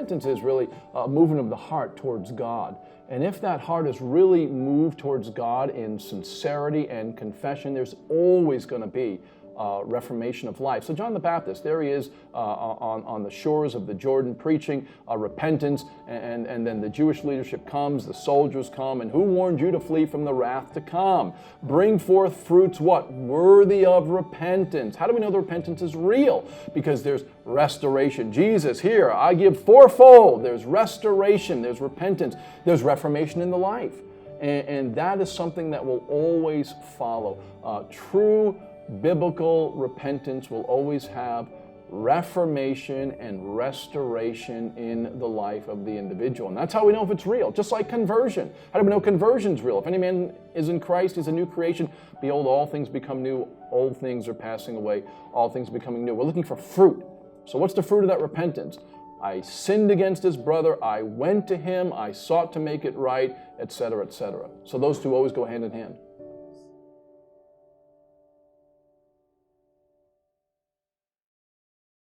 repentance is really a movement of the heart towards God. And if that heart is really moved towards God in sincerity and confession, there's always going to be reformation of life. So John the Baptist, there he is on the shores of the Jordan preaching repentance, and then the Jewish leadership comes, the soldiers come, and who warned you to flee from the wrath to come? Bring forth fruits what? Worthy of repentance. How do we know the repentance is real? Because there's restoration. Jesus, here, I give fourfold. There's restoration, there's repentance, there's reformation in the life. And that is something that will always follow. True biblical repentance will always have reformation and restoration in the life of the individual. And that's how we know if it's real. Just like conversion. How do we know conversion's real? If any man is in Christ, he's a new creation. Behold, all things become new. Old things are passing away. All things becoming new. We're looking for fruit. So what's the fruit of that repentance? I sinned against his brother. I went to him. I sought to make it right, etc., etc. So those two always go hand in hand.